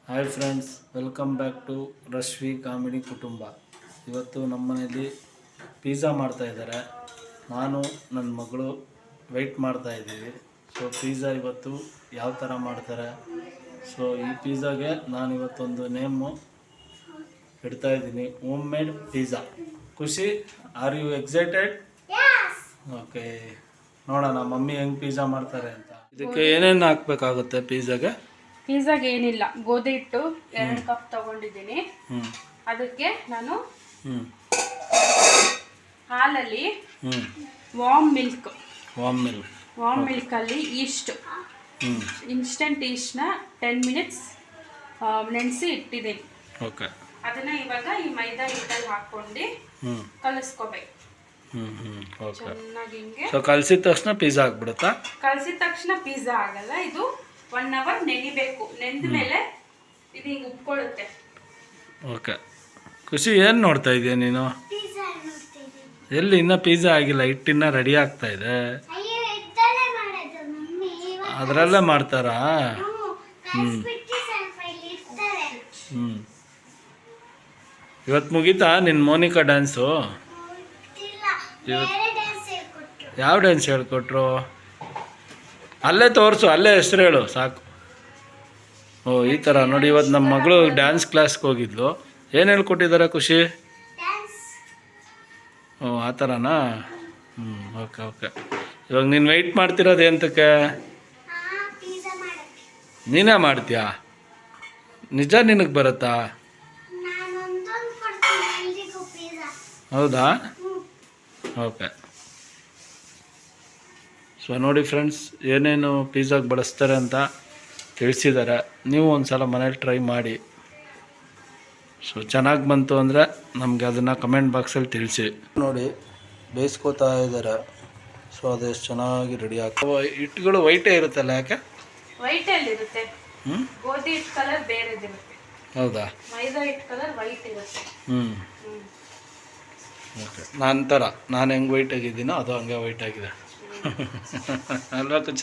Hi friends, welcome back to Rashvi comedy ಕುಟುಂಬ. ಇವತ್ತು ನಮ್ಮ ಮನೇಲಿ ಪಿಜ್ಜಾ ಮಾಡ್ತಾಯಿದ್ದಾರೆ. ನಾನು ನನ್ನ ಮಗಳು ವೆಯ್ಟ್ ಮಾಡ್ತಾಯಿದ್ದೀವಿ. ಸೊ ಪಿಜ್ಜಾ ಇವತ್ತು ಯಾವ ಥರ ಮಾಡ್ತಾರೆ, ಸೊ ಈ ಪಿಜ್ಜಾಗೆ ನಾನು ಇವತ್ತೊಂದು ನೇಮು ಇಡ್ತಾಯಿದ್ದೀನಿ, ಹೋಮ್ ಮೇಡ್ ಪಿಜ್ಜಾ. ಖುಷಿ, ಆರ್ ಯು ಎಕ್ಸೈಟೆಡ್? ಓಕೆ, ನೋಡೋಣ ಮಮ್ಮಿ ಹೆಂಗೆ ಪಿಜ್ಜಾ ಮಾಡ್ತಾರೆ ಅಂತ. ಇದಕ್ಕೆ ಏನೇನು ಹಾಕಬೇಕಾಗುತ್ತೆ ಪಿಜ್ಜಾಗೆ? ಪಿಜ್ಜಾಗೆ ಏನಿಲ್ಲ, ಗೋಧಿ ಹಿಟ್ಟು 2 ಕಪ್ ತಗೊಂಡಿದ್ದೀನಿ. ಅದಕ್ಕೆ ನಾನು ಹಾಲಲ್ಲಿ ವಾರ್ಮ್ ಮಿಲ್ಕ್ ಅಲ್ಲಿ ಈಸ್ಟ್, ಇನ್ಸ್ಟೆಂಟ್ ಈಸ್ಟ್ನ 10 ಮಿನಿಟ್ಸ್ ನೆನೆಸಿ ಇಟ್ಟಿದ್ದೀನಿ. ಅದನ್ನ ಇವಾಗ ಈ ಮೈದಾ ಹಿಟ್ಟಲ್ಲಿ ಹಾಕೊಂಡು ಕಲಿಸ್ಕೋಬೇಕು ಚೆನ್ನಾಗಿ. ಹಿಂಗೆ ಕಲಸಿದ ತಕ್ಷಣ ಪಿಜ್ಜಾ ಆಗ್ಬಿಡುತ್ತಾ? ಕಲಸಿದ ತಕ್ಷಣ ಪಿಜ್ಜಾ ಆಗಲ್ಲ, ಇದು 1 ಅವರ್ ನೆನಿಬೇಕು. ನೆಂದ ಮೇಲೆ ಇದು ಹಿಂಗೆ ಉಪ್ಕೊಳ್ಳುತ್ತೆ. ಓಕೆ. ಖುಷಿ, ಏನು ನೋಡ್ತಾ ಇದೆಯಾ ನೀನು? ಎಲ್ಲಿ ಇನ್ನೂ ಪಿಜ್ಜಾ ಆಗಿಲ್ಲ, ಹಿಟ್ಟಿನ್ನ ರೆಡಿ ಆಗ್ತಾ ಇದೆ. ಅದರಲ್ಲೇ ಮಾಡ್ತಾರಾ? ಇವತ್ತು ಮುಗೀತಾ ನಿನ್ನ ಮೋನಿಕಾ ಡ್ಯಾನ್ಸು? ಯಾವ ಡ್ಯಾನ್ಸ್ ಹೇಳ್ಕೊಟ್ರು? ಅಲ್ಲೇ ತೋರಿಸು, ಅಲ್ಲೇ ಹೆಸ್ರು ಹೇಳು ಸಾಕು. ಓ, ಈ ಥರ ನೋಡಿ. ಇವತ್ತು ನಮ್ಮ ಮಗಳು ಡ್ಯಾನ್ಸ್ ಕ್ಲಾಸ್ಗೆ ಹೋಗಿದ್ಲು. ಏನು ಹೇಳ್ಕೊಟ್ಟಿದ್ದಾರೆ ಖುಷಿ? ಓ, ಆ ಥರನಾ? Okay okay. ಇವಾಗ ನೀನು ವೆಯ್ಟ್ ಮಾಡ್ತಿರೋದು ಎಂತಕ್ಕೆ? ನೀನೇ ಮಾಡ್ತೀಯಾ? ನಿಜ ನಿನಗೆ ಬರುತ್ತಾ? ಹೌದಾ? ಓಕೆ. ಸೊ ನೋಡಿ ಫ್ರೆಂಡ್ಸ್, ಏನೇನು ಪಿಜ್ಜಾಗೆ ಬಳಸ್ತಾರೆ ಅಂತ ತಿಳಿಸಿದ್ದಾರೆ. ನೀವು ಒಂದು ಸಲ ಮನೇಲಿ ಟ್ರೈ ಮಾಡಿ. ಸೊ ಚೆನ್ನಾಗಿ ಬಂತು ಅಂದರೆ ನಮಗೆ ಅದನ್ನು ಕಮೆಂಟ್ ಬಾಕ್ಸಲ್ಲಿ ತಿಳಿಸಿ. ನೋಡಿ, ಬೇಯಿಸ್ಕೋತಾ ಇದ್ದಾರೆ. ಸೊ ಅದು ಎಷ್ಟು ಚೆನ್ನಾಗಿ ರೆಡಿ ಆಗ್ತವೆ. ಹಿಟ್ಟುಗಳು ವೈಟೇ ಇರುತ್ತಲ್ಲ, ಯಾಕೆ? ವೈಟಲ್ಲಿ ಇರುತ್ತೆ. ಗೋಧಿ ಹಿಟ್ಟು ಕಲರ್ ಬೇರೆದಿರುತ್ತೆ. ಹೌದಾ? ಮೈದಾ ಹಿಟ್ಟು ಕಲರ್ ವೈಟ್ ಇರುತ್ತೆ. ಓಕೆ. ನಾನು ಹೆಂಗೆ ವೈಟ್ ಆಗಿದ್ದೀನೋ ಅದು ಹಂಗೆ ವೈಟ್ ಆಗಿದೆ ಅಲ್ವಾ ಕುಚ್?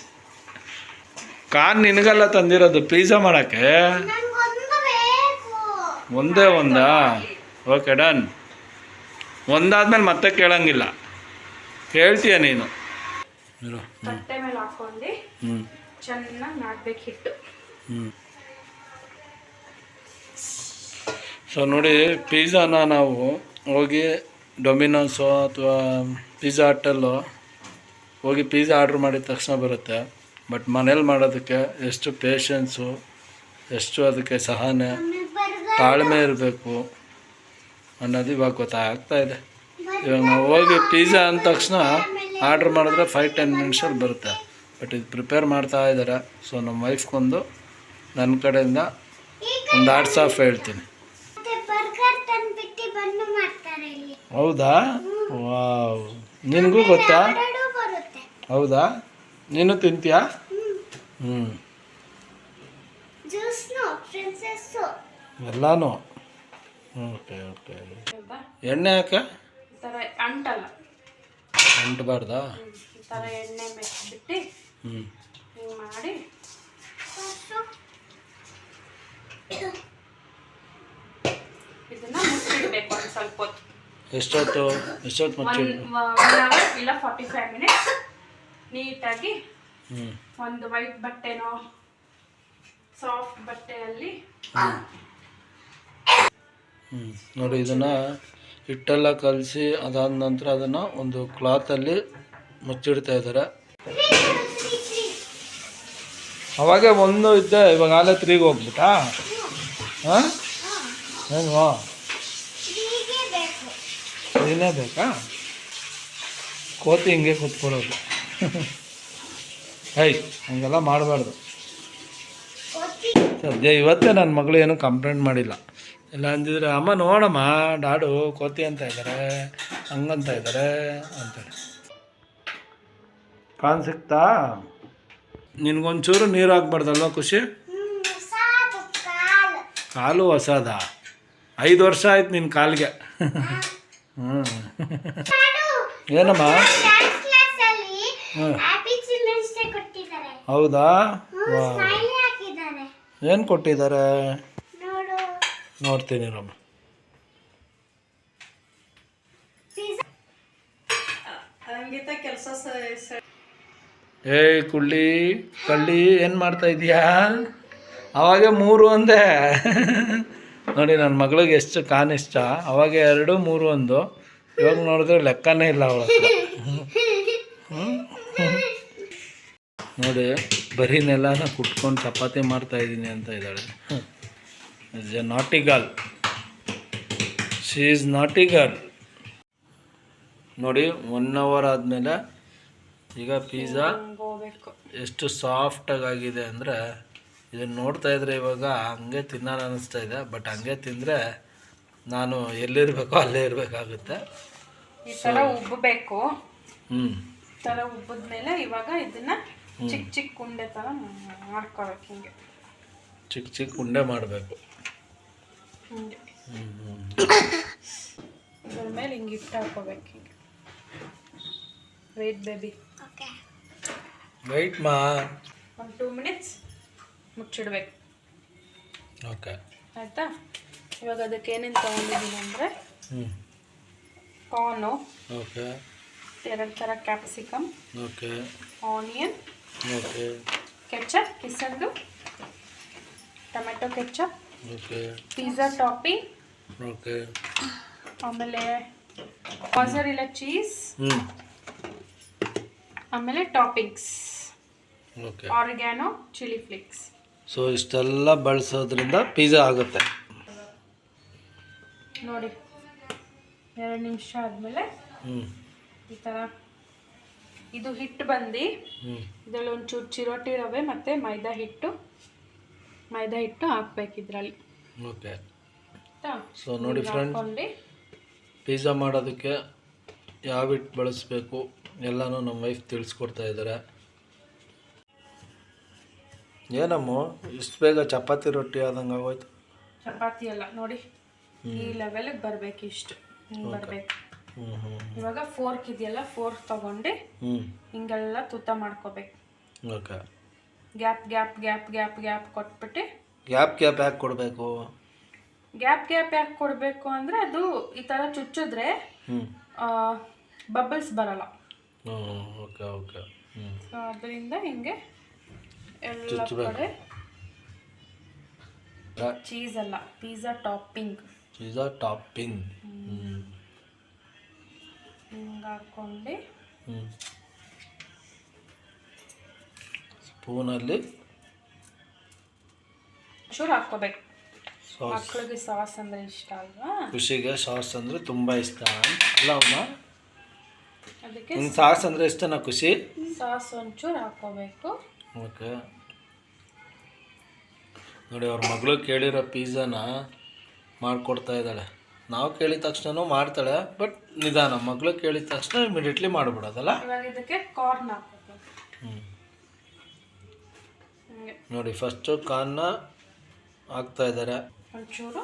ನಿನಗೆಲ್ಲ ತಂದಿರೋದು ಪಿಜ್ಜಾ ಮಾಡೋಕ್ಕೆ? ಒಂದೇ ಒಂದಾ? Okay, done. ಒಂದಾದ್ಮೇಲೆ ಮತ್ತೆ ಕೇಳಂಗಿಲ್ಲ, ಕೇಳ್ತೀಯ ನೀನು. ತಟ್ಟೆ ಮೇಲೆ ಹಾಕೊಂಡು ಚೆನ್ನಾಗಿ ನಾದಬೇಕು ಹಿಟ್ಟು. ಸೊ ನೋಡಿ, ಪಿಜ್ಜಾನ ನಾವು ಹೋಗಿ ಡೊಮಿನೋಸೋ ಅಥವಾ ಪಿಜ್ಜಾ ಹಟ್ಟಲ್ಲೋ ಹೋಗಿ ಪಿಜ್ಜಾ ಆರ್ಡ್ರ್ ಮಾಡಿದ ತಕ್ಷಣ ಬರುತ್ತೆ. ಬಟ್ ಮನೇಲಿ ಮಾಡೋದಕ್ಕೆ ಎಷ್ಟು ಪೇಷನ್ಸು, ಎಷ್ಟು ಅದಕ್ಕೆ ಸಹನೆ, ತಾಳ್ಮೆ ಇರಬೇಕು ಅನ್ನೋದು ಇವಾಗ ಗೊತ್ತಾಗ್ತಾ ಇದೆ. ಇವಾಗ ನಾವು ಹೋಗಿ ಪಿಜ್ಜಾ ಅಂದ ತಕ್ಷಣ ಆರ್ಡ್ರ್ ಮಾಡಿದ್ರೆ 5-10 ಮಿನಿಟ್ಸಲ್ಲಿ ಬರುತ್ತೆ. ಬಟ್ ಇದು ಪ್ರಿಪೇರ್ ಮಾಡ್ತಾ ಇದ್ದಾರೆ. ಸೊ ನಮ್ಮ ವೈಫ್ಗೊಂದು ನನ್ನ ಕಡೆಯಿಂದ ಒಂದು ಹ್ಯಾಟ್ಸ್ ಆಫ್ ಹೇಳ್ತೀನಿ. ಹೌದಾ? ವಾವ್, ನಿನಗೂ ಗೊತ್ತಾ? ಹೌದಾ? ನೀನು ತಿಂತೀಯಾ? ಎಲ್ಲಾನು? Okay okay. ಎಣ್ಣೆ ಯಾಕೆ? ಅಂಟಬಾರ್ದಾ? ಎಣ್ಣೆ ಮೆಚ್ಚಿಬಿಟ್ಟು ಹಿಂಗೆ ಮಾಡಿ ಇದನ್ನ ಮುಚ್ಚಿಡ್ಬೇಕು ಒಂದು ಸ್ವಲ್ಪ ಹೊತ್ತು. ಎಷ್ಟೊತ್ತು ಮುಚ್ಚಿಡ್ಬೇಕು? 1 ಅವರ್ ಇಲ್ಲ 45 ಮಿನಿಟ್ಸ್. ನೀಟಾಗಿ ಒಂದು ವೈಟ್ ಬಟ್ಟೆನೋ ಸಾಫ್ಟ್ ಬಟ್ಟೆಯಲ್ಲಿ ನೋಡಿ, ಇದನ್ನು ಹಿಟ್ಟೆಲ್ಲ ಕಲಸಿ ಅದಾದ ನಂತರ ಅದನ್ನು ಒಂದು ಕ್ಲಾತಲ್ಲಿ ಮುಚ್ಚಿಡ್ತಾ ಇದ್ದಾರೆ. ಅವಾಗೆ 1 ಇದ್ದೆ, ಇವಾಗ ಆಲೆ 3ಗೆ ಹೋಗ್ಬಿಟ್ಟಾ? ಹಾಂ, ಹೆಂಗೋ? 3ನೇ ಬೇಕಾ? ಕೋತಿ ಹಿಂಗೆ ಕೂತ್ಕೊಳ್ಳೋದು. ಹಂಗೆಲ್ಲ ಮಾಡಬಾರ್ದು. ಸದ್ಯ ಇವತ್ತೇ ನನ್ನ ಮಗಳು ಏನೂ ಕಂಪ್ಲೇಂಟ್ ಮಾಡಿಲ್ಲ. ಇಲ್ಲ ಅಂದಿದ್ರೆ, ಅಮ್ಮ ನೋಡಮ್ಮ ಡಾಡು ಕೋತಿ ಅಂತ ಇದ್ದಾರೆ, ಹಂಗಂತ ಇದ್ದಾರೆ ಅಂತಾರೆ. ಸಿಕ್ತಾ? ನಿನ್ಗೊಂಚೂರು ನೀರು ಹಾಕ್ಬಾರ್ದಲ್ವ ಖುಷಿ? ಕಾಲು ಹೊಸದಾ? 5 ವರ್ಷ ಆಯ್ತು ನಿನ್ನ ಕಾಲಿಗೆ. ಏನಮ್ಮ? ಹೌದಾ? ಏನು ಕೊಟ್ಟಿದ್ದಾರೆ? ನೋಡ್ತೀನಿ ರಮ್ಮ. ಏಯ್ ಕಳ್ಳಿ ಏನು ಮಾಡ್ತಾ ಇದೀಯಾ? ಅವಾಗ 3 ಅಂದೆ. ನೋಡಿ ನನ್ನ ಮಗಳಿಗೆ ಎಷ್ಟು ಕಾನ್ ಇಷ್ಟ. ಅವಾಗ 2, 3 1. ಇವಾಗ ನೋಡಿದ್ರೆ ಲೆಕ್ಕನೇ ಇಲ್ಲ ಅವಳ ನೋಡಿ ಬರೀ ನೆಲನ ಕುಟ್ಕೊಂಡು ಚಪಾತಿ ಮಾಡ್ತಾ ಇದ್ದೀನಿ ಅಂತ ಇದ್ದಾಳೆ. ಇಸ್ ಎ ನಾಟಿ ಗರ್ಲ್. ಶಿ ಈಸ್ ನಾಟಿ ಗರ್ಲ್. ನೋಡಿ 1 hour ಆದಮೇಲೆ ಈಗ ಪಿಜ್ಜಾ ಎಷ್ಟು ಸಾಫ್ಟಾಗಿ ಆಗಿದೆ ಅಂದರೆ ಇದನ್ನು ನೋಡ್ತಾ ಇದ್ರೆ ಇವಾಗ ಹಂಗೆ ತಿನ್ನೋಣ ಅನ್ನಿಸ್ತಾ ಇದೆ. ಬಟ್ ಹಂಗೆ ತಿಂದರೆ ನಾನು ಎಲ್ಲಿರಬೇಕೋ ಅಲ್ಲೇ ಇರಬೇಕಾಗುತ್ತೆ. ಈ ಥರ ಉಬ್ಬಬೇಕು. ಈ ಥರ ಉಬ್ಬಿದ್ಮೇಲೆ ಇವಾಗ ಇದನ್ನು ಚಿಕ್ಕ ಚಿಕ್ಕ ಉಂಡೆ ಥರ ಮಾಡ್ಕೋಬೇಕು. ಹಿಂಗೆ ಚಿಕ್ಕ ಉಂಡೆ ಮಾಡಬೇಕು. ಹಿಂಗೆ ಇದ್ರ ಮೇಲೆ ಹಿಂಗೆ ಇಟ್ಟು ಹಾಕೋಬೇಕು. ಹಿಂಗೆ ವೆಯ್ಟ್ ಬೇಬಿ, ವೆಯ್ಟ್ ಮಾ. 2 minutes ಮುಚ್ಚಿಡ್ಬೇಕು. ಓಕೆ ಆಯಿತಾ? ಇವಾಗ ಅದಕ್ಕೆ ಏನೇನು ತೊಗೊಂಡಿದ್ದೀನಿ ಅಂದರೆ ಕಾರ್ನು, ಓಕೆ, 2 ಥರ capsicum, okay, onion, okay, ketchup, ಕಿಸನ್ದು tomato ketchup, okay, pizza topping, okay, ಆಮೇಲೆ ಮೊಸರೆಲ್ಲಾ ಚೀಸ್, ಆಮೇಲೆ toppings, okay, oregano, chilli flakes. So ಇಷ್ಟೆಲ್ಲ ಬಳಸೋದ್ರಿಂದ ಪಿಜ್ಜಾ ಆಗುತ್ತೆ. ನೋಡಿ 2 ನಿಮಿಷ ಆದಮೇಲೆ ಈ ಥರ ಇದು ಹಿಟ್ಟು ಬಂದು ಇದರಲ್ಲಿ ಒಂಚೂರು ಚಿರೋಟಿ ರವೆ ಮತ್ತು ಮೈದಾ ಹಿಟ್ಟು ಹಾಕ್ಬೇಕು ಇದರಲ್ಲಿ. ಓಕೆ. ಆಯಿತಾ? ಸೊ ನೋಡಿ ಫ್ರೆಂಡ್ಸ್, ಪಿಜ್ಜಾ ಮಾಡೋದಕ್ಕೆ ಯಾವ ಹಿಟ್ಟು ಬಳಸಬೇಕು ಎಲ್ಲನೂ ನಮ್ಮ ವೈಫ್ ತಿಳಿಸ್ಕೊಡ್ತಾ ಇದ್ದಾರೆ. ಏನಮ್ಮ ಇಷ್ಟು ಬೇಗ ಚಪಾತಿ ರೊಟ್ಟಿ ಆದಂಗೆ ಆಗೋಯ್ತು? ಚಪಾತಿ ಅಲ್ಲ ನೋಡಿ, ಈ ಲೆವೆಲ್ಗೆ ಬರಬೇಕು. ಇಷ್ಟು ಹಿಂಗೆ ಬರಬೇಕು. ಇವಾಗ ಫೋರ್ಕ್ ಇದೆಯಲ್ಲ, ಫೋರ್ಕ್ ತಗೊಂಡು ಹಿಂಗೆಲ್ಲ ತುತ್ತ ಮಾಡ್ಕೋಬೇಕು. Okay. Gap gap gap gap gap ಕೊಟ್ಬಿಟ್ಟು ಗ್ಯಾಪ್ ಯಾಕೆ ಕೊಡಬೇಕು? ಗ್ಯಾಪ್ ಯಾಕೆ ಕೊಡಬೇಕು ಅಂದರೆ ಅದು ಈ ಥರ ಚುಚ್ಚಿದ್ರೆ ಬಬಲ್ಸ್ ಬರಲ್ಲ. Okay okay. ಅದರಿಂದ ಹಿಂಗೆ ಎಲ್ಲ ಕಡೆ ಚೀಸ್ ಅಲ್ಲ, ಪಿಜ್ಜಾ ಟಾಪಿಂಗ್. ಹಿಂಗೆ ಹಾಕ್ಕೊಂಡು ಸ್ಪೂನಲ್ಲಿ ಚೂರು ಹಾಕ್ಕೋಬೇಕು. ಮಕ್ಕಳಿಗೆ ಸಾಸ್ ಅಂದರೆ ಇಷ್ಟ ಅಲ್ವಾ? ಖುಷಿಗೆ ಸಾಸ್ ಅಂದರೆ ತುಂಬ ಇಷ್ಟ ಅಲ್ಲ ಅಮ್ಮ? ಅದಕ್ಕೆ ನಿಂಗೆ ಸಾಸ್ ಅಂದರೆ ಇಷ್ಟನಾ ಖುಷಿ? ಸಾಸ್ ಒಂಚೂರು ಹಾಕ್ಕೋಬೇಕು. ಓಕೆ. ನೋಡಿ ಅವ್ರ ಮಗಳು ಕೇಳಿರೋ ಪಿಜ್ಜಾನ ಮಾಡಿಕೊಡ್ತಾ ಇದ್ದಾಳೆ. ನಾವು ಕೇಳಿದ ತಕ್ಷಣ ಮಾಡ್ತಾಳೆ, ಬಟ್ ನಿಧಾನ. ಮಗಳು ಕೇಳಿದ ತಕ್ಷಣ ಇಮಿಡಿಯೇಟ್ಲಿ ಮಾಡಿಬಿಡೋದಲ್ಲ. ಇವಾಗ ಇದಕ್ಕೆ ಕಾರ್ನ್ ಹಾಕ್ಬೇಕು. ನೋಡಿ ಫಸ್ಟು ಕಾರ್ನ ಹಾಕ್ತಾ ಇದ್ದಾರೆ. ಒಂಚೂರು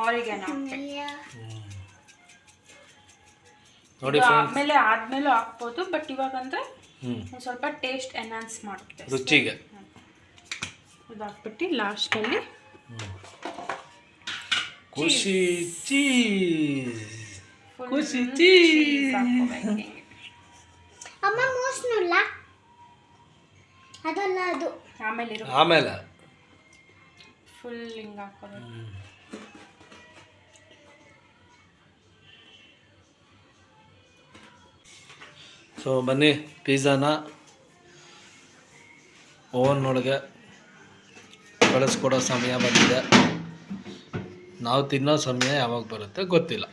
ಆರಿಗ್ಯಾನೋ ಹಾಕ್ಬೇಕು. ನೋಡಿ ಆದ್ಮೇಲೆ ಹಾಕ್ಬೋದು, ಬಟ್ ಇವಾಗ ಅಂದರೆ ಸ್ವಲ್ಪ ಟೇಸ್ಟ್ ಎನ್ಹಾನ್ಸ್ ಮಾಡುತ್ತೆ ರುಚಿಗೆ. ಇದು ಹಾಕ್ಬಿಟ್ಟು ಲಾಸ್ಟಲ್ಲಿ ಖುಷಿ ಚೀಸ್ ಅಮ್ಮ ಮೋಸ್ನುಲ್ಲ ಅದಲ್ಲ ಅದು ಆಮೇಲೆ ಫುಲ್ ಹಿಂಗೆ ಹಾಕೋಬೇಕು. ಸೊ ಬನ್ನಿ, ಪಿಜ್ಜಾನ ಓವನ್ನೊಳಗೆ ಕಳಿಸ್ಕೊಡೋ ಸಮಯ ಬಂದಿದೆ. ನಾವು ತಿನ್ನೋ ಸಮಯ ಯಾವಾಗ ಬರುತ್ತೆ ಗೊತ್ತಿಲ್ಲ.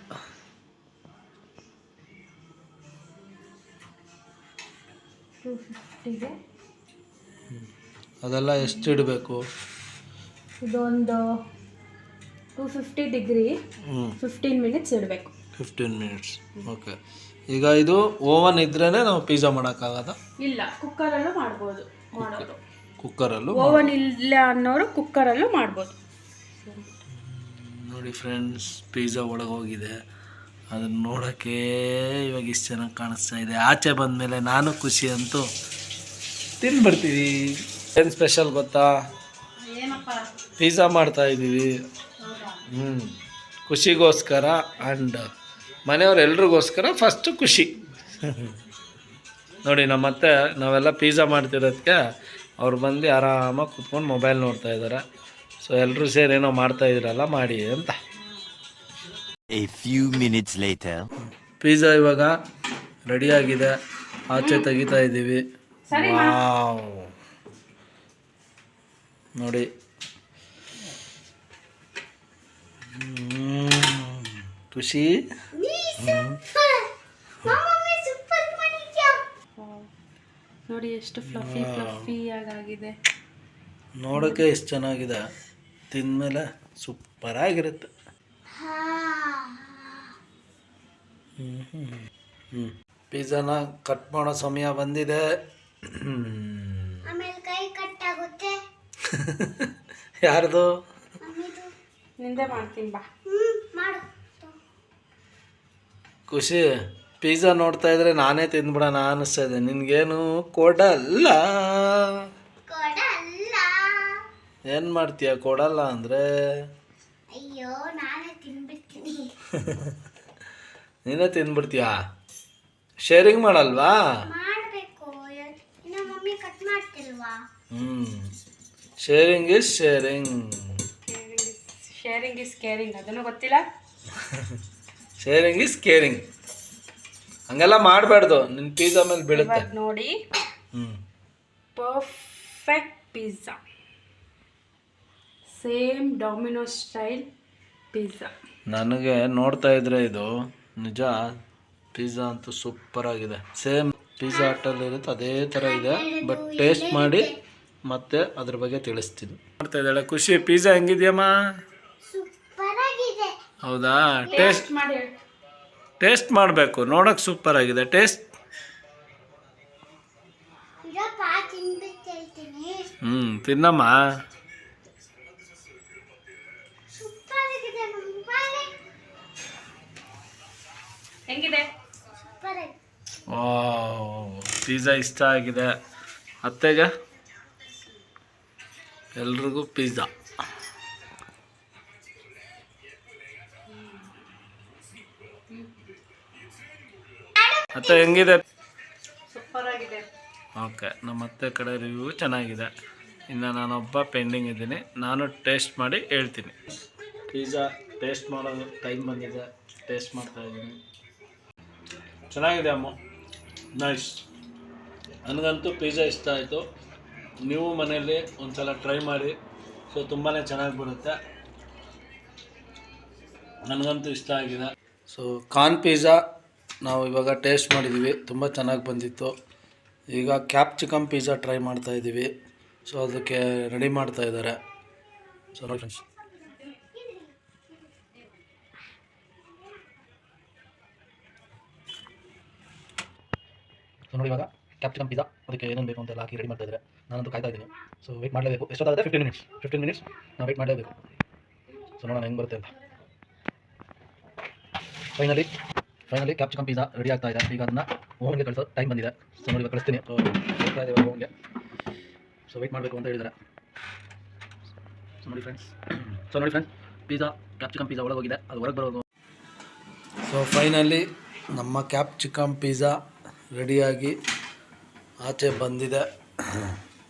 ಅದೆಲ್ಲ ಎಷ್ಟು ಇಡಬೇಕು? ಇದೊಂದು 250 ಡಿಗ್ರಿ 15 ಮಿನಿಟ್ಸ್ ಇಡಬೇಕು. 15 ಮಿನಿಟ್ಸ್. ಓಕೆ. ಈಗ ಇದು ಓವನ್ ಇದ್ರೇ ನಾವು ಪಿಜ್ಜಾ ಮಾಡೋಕ್ಕಾಗದ? ಇಲ್ಲ, ಕುಕ್ಕರಲ್ಲೂ ಮಾಡ್ಬೋದು. ಮಾಡೋದು ಕುಕ್ಕರಲ್ಲೂ. ಓವನ್ ಇಲ್ಲ ಅನ್ನೋರು ಕುಕ್ಕರಲ್ಲೂ ಮಾಡ್ಬೋದು. ನೋಡಿ ಫ್ರೆಂಡ್ಸ್, ಪಿಜ್ಜಾ ಒಳಗೆ ಹೋಗಿದೆ. ಅದನ್ನು ನೋಡೋಕ್ಕೆ ಇವಾಗ ಇಷ್ಟು ಚೆನ್ನಾಗಿ ಕಾಣಿಸ್ತಾ ಇದೆ. ಆಚೆ ಬಂದಮೇಲೆ ನಾನು ಖುಷಿ ಅಂತೂ ತಿಂದ್ಬಿಡ್ತೀವಿ. ಏನು ಸ್ಪೆಷಲ್ ಗೊತ್ತಾ? ಏನಪ್ಪ? ಪಿಜ್ಜಾ ಮಾಡ್ತಾ ಇದ್ದೀವಿ. ಖುಷಿಗೋಸ್ಕರ ಆ್ಯಂಡ್ ಮನೆಯವ್ರೆಲ್ರಿಗೋಸ್ಕರ ಫಸ್ಟು ಖುಷಿ. ನೋಡಿ ನಮ್ಮತ್ತೆ ನಾವೆಲ್ಲ ಪಿಜ್ಜಾ ಮಾಡ್ತಿರೋದಕ್ಕೆ ಅವ್ರು ಬಂದು ಆರಾಮಾಗಿ ಕುತ್ಕೊಂಡು ಮೊಬೈಲ್ ನೋಡ್ತಾ ಇದ್ದಾರೆ. ಸೊ ಎಲ್ಲರೂ ಸೇರಿ ಏನೋ ಮಾಡ್ತಾಯಿದ್ದೀರಲ್ಲ ಮಾಡಿ ಅಂತ. A few minutes later. Pizza ಇವಾಗ ರೆಡಿಯಾಗಿದೆ, ಆಚೆ ತೆಗಿತಾ ಇದ್ದೀವಿ. ವಾವ್ ನೋಡಿ, ಖುಷಿ. ನೋಡಿ ಎಷ್ಟು ಫ್ಲಫಿ ಫ್ಲಫಿಯಾಗಿದೆ. ನೋಡೋಕ್ಕೆ ಎಷ್ಟು ಚೆನ್ನಾಗಿದೆ, ತಿಂದಮೇಲೆ ಸೂಪರಾಗಿರುತ್ತೆ. ಪಿಜ್ಜಾನ ಕಟ್ ಮಾಡೋ ಸಮಯ ಬಂದಿದೆ. ಯಾರ್ದು? ನಿಂದೆ ಮಾಡ್ತೀನಿ ಬಾ. ಖುಷಿ, ಪಿಜ್ಜಾ ನೋಡ್ತಾ ಇದ್ರೆ ನಾನೇ ತಿಂದ್ಬಿಡೋಣ ಅನ್ನಿಸ್ತಾ ಇದೆ. ನಿನ್ಗೇನು ಕೊಡಲ್ಲ? ಏನು ಮಾಡ್ತೀಯ ಕೊಡಲ್ಲ ಅಂದರೆ? ಅಯ್ಯೋ ನಾನೇ ತಿನ್ಬಿಡ್ತೀನಿ. ನೀನೇ ತಿಂದ್ಬಿಡ್ತೀಯಾ? ಶೇರಿಂಗ್ ಮಾಡಲ್ವಾ? ಮಾಡಬೇಕು, ಇನ್ನ ಮಮ್ಮಿ ಕಟ್ ಮಾಡ್ತಿಲ್ವಾ? Sharing is sharing. Sharing is caring, ಅದನ್ನು ಗೊತ್ತಿಲ್ಲ. Sharing is caring. ಹಂಗೆಲ್ಲ ಮಾಡಬಾರ್ದು, ನಿನ್ನ ಪಿಜ್ಜಾ ಮೇಲೆ ಬೀಳುತ್ತೆ. ನೋಡಿ, perfect pizza, same Domino's style pizza. ನನಗೆ ನೋಡ್ತಾ ಇದ್ರೆ ಇದು ನಿಜ ಪಿಜ್ಜಾ ಅಂತೂ ಸೂಪರ್ ಆಗಿದೆ. ಸೇಮ್ ಪಿಜ್ಜಾ ಹಟ್ಟಲ್ಲಿ ಇರುತ್ತೆ ಅದೇ ಥರ ಇದೆ. ಬಟ್ ಟೇಸ್ಟ್ ಮಾಡಿ ಮತ್ತೆ ಅದ್ರ ಬಗ್ಗೆ ತಿಳಿಸ್ತೀನಿ. ಮಾಡ್ತಾ ಇದ್ದಾಳೆ ಖುಷಿ. ಪಿಜ್ಜಾ ಹೆಂಗಿದ್ಯಮ್ಮ? ಸೂಪರ್ ಆಗಿದೆ. ಹೌದಾ? ಟೇಸ್ಟ್ ಮಾಡಿ, ಟೇಸ್ಟ್ ಮಾಡಬೇಕು, ನೋಡೋಕೆ ಸೂಪರ್ ಆಗಿದೆ. ಟೇಸ್ಟ್ ಇದಪ್ಪ ತಿನ್ಬಿಟ್ಟು ಹೇಳ್ತೀನಿ. ತಿನ್ನಮ್ಮ. ಸೂಪರ್ ಆಗಿದೆ ಮಮ್ಮಿ. ಹೆಂಗಿದೆ? ಸೂಪರ್ ಆಗಿದೆ. ಪಿಜ್ಜಾ ಇಷ್ಟ ಆಗಿದೆ ಅತ್ತೆಗೆ, ಎಲ್ರಿಗೂ ಪಿಜ್ಜಾ. ಅತ್ತೆ ಹೆಂಗಿದೆ? ಸೂಪರ್ ಆಗಿದೆ. ಓಕೆ, ನಮ್ಮ ಅತ್ತೆ ಕಡೆ ರಿವ್ಯೂ ಚೆನ್ನಾಗಿದೆ. ಇನ್ನು ನಾನೊಬ್ಬ ಪೆಂಡಿಂಗ್ ಇದ್ದೀನಿ, ನಾನು ಟೇಸ್ಟ್ ಮಾಡಿ ಹೇಳ್ತೀನಿ. ಪಿಜ್ಜಾ ಟೇಸ್ಟ್ ಮಾಡೋದು ಟೈಮ್ ಬಂದಿದೆ, ಟೇಸ್ಟ್ ಮಾಡ್ತಾ ಇದ್ದೀನಿ. ಚೆನ್ನಾಗಿದೆ ಅಮ್ಮ, ನೈಸ್. ನನಗಂತೂ ಪಿಜ್ಜಾ ಇಷ್ಟ ಆಯಿತು. ನೀವು ಮನೆಯಲ್ಲಿ ಒಂದು ಸಲ ಟ್ರೈ ಮಾಡಿ. ಸೊ ತುಂಬಾ ಚೆನ್ನಾಗಿ ಬರುತ್ತೆ, ನನಗಂತೂ ಇಷ್ಟ ಆಗಿದೆ. ಸೊ ಕಾರ್ನ್ ಪಿಜ್ಜಾ ನಾವು ಇವಾಗ ಟೇಸ್ಟ್ ಮಾಡಿದ್ದೀವಿ, ತುಂಬ ಚೆನ್ನಾಗಿ ಬಂದಿತ್ತು. ಈಗ ಕ್ಯಾಪ್ಸಿಕಮ್ ಪಿಜ್ಜಾ ಟ್ರೈ ಮಾಡ್ತಾ ಇದ್ದೀವಿ. ಸೊ ಅದಕ್ಕೆ ರೆಡಿ ಮಾಡ್ತಾ ಇದ್ದಾರೆ. ಸೊ ನೋಡಿ ಫ್ರೆಂಡ್ಸ್, ಸೊ ನೋಡಿ ಇವಾಗ ಕ್ಯಾಪ್ಸಿಕಮ್ ಪಿಜ್ಜಾ ಅದಕ್ಕೆ ಏನೇನು ಬೇಕು ಅಂತೆಲ್ಲ ಹಾಕಿ ರೆಡಿ ಮಾಡ್ತಾ ಇದ್ದಾರೆ. ನಾನಂತೂ ಕಾಯ್ತಾ ಇದ್ದೀನಿ. ಸೊ ವೆಯ್ಟ್ ಮಾಡಲೇಬೇಕು. ಎಷ್ಟೊತ್ತಾಗುತ್ತೆ? 15 ಮಿನಿಟ್ಸ್ ನಾವು ವೆಯ್ಟ್ ಮಾಡಲೇಬೇಕು. ಸೊ ನೋಡೋಣ ಹೆಂಗೆ ಬರುತ್ತೆ ಅಂತ. ಫೈನಲಿ ಕ್ಯಾಪ್ಸಿಕಮ್ ಪಿಜ್ಜಾ ರೆಡಿ ಆಗ್ತಾ ಇದೆ. ಈಗ ಅದನ್ನು ಓವನ್ಗೆ ಕಳಿಸೋ ಟೈಮ್ ಬಂದಿದೆ. ಸೊ ನೋಡಿ ಇವಾಗ ಕಳಿಸ್ತೀನಿ. ಸೊ ಹೋಗ್ತಾ ಇದ್ದೇವೆ ಓವನ್ಗೆ. ಸೊ ವೆಯ್ಟ್ ಮಾಡಬೇಕು ಅಂತ ಹೇಳಿದ್ದಾರೆ. ಸೊ ನೋಡಿ ಫ್ರೆಂಡ್ಸ್, ಪಿಜ್ಜಾ ಕ್ಯಾಪ್ಸಿಕಮ್ ಪಿಜ್ಜಾ ಒಳಗೆ ಹೋಗಿದೆ, ಅದು ಹೊರಗೆ ಬರೋದು. ಸೊ ಫೈನಲಿ ನಮ್ಮ ಕ್ಯಾಪ್ಸಿಕಮ್ ಪಿಜ್ಜಾ ರೆಡಿಯಾಗಿ ಆಚೆ ಬಂದಿದೆ.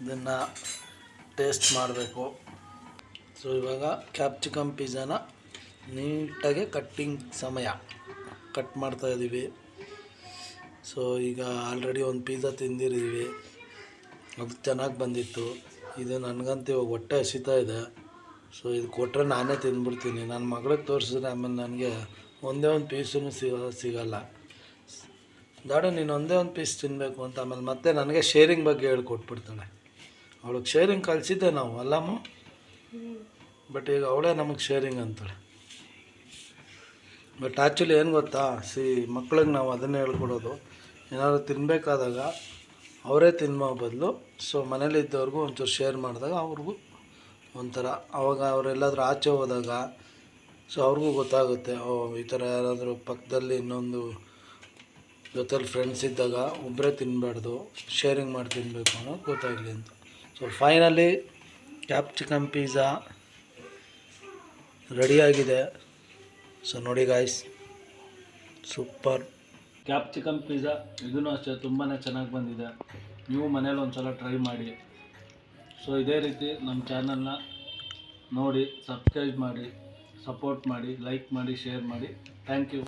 ಇದನ್ನು ಟೇಸ್ಟ್ ಮಾಡಬೇಕು. ಸೊ ಇವಾಗ ಕ್ಯಾಪ್ಸಿಕಮ್ ಪಿಜ್ಜಾನ ನೀಟಾಗಿ ಕಟ್ಟಿಂಗ್ ಸಮಯ ಕಟ್ ಮಾಡ್ತಾಯಿದ್ದೀವಿ. ಸೊ ಈಗ ಆಲ್ರೆಡಿ ಒಂದು ಪಿಜ್ಜಾ ತಿಂದಿದ್ದೀವಿ, ಅದು ಚೆನ್ನಾಗಿ ಬಂದಿತ್ತು. ಇದು ನನಗಂತೂ ಇವಾಗ ಹೊಟ್ಟೆ ಹಸಿತಾ ಇದೆ. ಸೊ ಇದು ಕೊಟ್ಟರೆ ನಾನೇ ತಿಂದ್ಬಿಡ್ತೀನಿ. ನನ್ನ ಮಗಳಿಗೆ ತೋರಿಸಿದ್ರೆ ಆಮೇಲೆ ನನಗೆ ಒಂದೇ ಒಂದು ಪೀಸೂ ಸಿಗಲ್ಲ. ದಾಡು ನೀನು ಒಂದೇ ಒಂದು ಪೀಸ್ ತಿನ್ನಬೇಕು ಅಂತ ಆಮೇಲೆ ಮತ್ತೆ ನನಗೆ ಶೇರಿಂಗ್ ಬಗ್ಗೆ ಹೇಳ್ಕೊಟ್ಬಿಡ್ತಾಳೆ. ಅವಳಿಗೆ ಶೇರಿಂಗ್ ಕಲಿಸಿದ್ದೆ ನಾವು ಅಲ್ಲಮ್ಮ, ಬಟ್ ಈಗ ಅವಳೇ ನಮಗೆ ಶೇರಿಂಗ್ ಅಂತಾಳೆ. ಬಟ್ ಆ್ಯಕ್ಚುಲಿ ಏನು ಗೊತ್ತಾ, ಮಕ್ಳಿಗೆ ನಾವು ಅದನ್ನೇ ಹೇಳ್ಕೊಡೋದು. ಏನಾದರೂ ತಿನ್ನಬೇಕಾದಾಗ ಅವರೇ ತಿನ್ನೋ ಬದಲು ಸೊ ಮನೇಲಿದ್ದವ್ರಿಗೂ ಒಂಚೂರು ಶೇರ್ ಮಾಡಿದಾಗ ಅವ್ರಿಗೂ ಒಂಥರ, ಅವಾಗ ಅವರೆಲ್ಲಾದರೂ ಆಚೆ ಹೋದಾಗ ಸೊ ಅವ್ರಿಗೂ ಗೊತ್ತಾಗುತ್ತೆ, ಓ ಈ ಥರ ಯಾರಾದರೂ ಪಕ್ಕದಲ್ಲಿ ಇನ್ನೊಂದು ಜೊತೆಲಿ ಫ್ರೆಂಡ್ಸ್ ಇದ್ದಾಗ ಒಬ್ಬರೇ ತಿನ್ನಬಾರ್ದು, ಶೇರಿಂಗ್ ಮಾಡಿ ತಿನ್ನಬೇಕು ಅನ್ನೋದು ಗೊತ್ತಾಗಲಿ ಅಂತ. ಸೊ ಫೈನಲಿ ಕ್ಯಾಪ್ಸಿಕಮ್ ಪಿಜ್ಜಾ ರೆಡಿಯಾಗಿದೆ. ಸೊ ನೋಡಿ ಗಾಯ್ಸ್, ಸೂಪರ್ ಕ್ಯಾಪ್ಸಿಕಮ್ ಪಿಜ್ಜಾ. ಇದೂ ಅಷ್ಟೇ ತುಂಬಾ ಚೆನ್ನಾಗಿ ಬಂದಿದೆ. ನೀವು ಮನೇಲಿ ಒಂದು ಸಲ ಟ್ರೈ ಮಾಡಿ. ಸೊ ಇದೇ ರೀತಿ ನಮ್ಮ ಚಾನಲ್ನ ನೋಡಿ, ಸಬ್ಸ್ಕ್ರೈಬ್ ಮಾಡಿ, ಸಪೋರ್ಟ್ ಮಾಡಿ, ಲೈಕ್ ಮಾಡಿ, ಶೇರ್ ಮಾಡಿ. Thank you.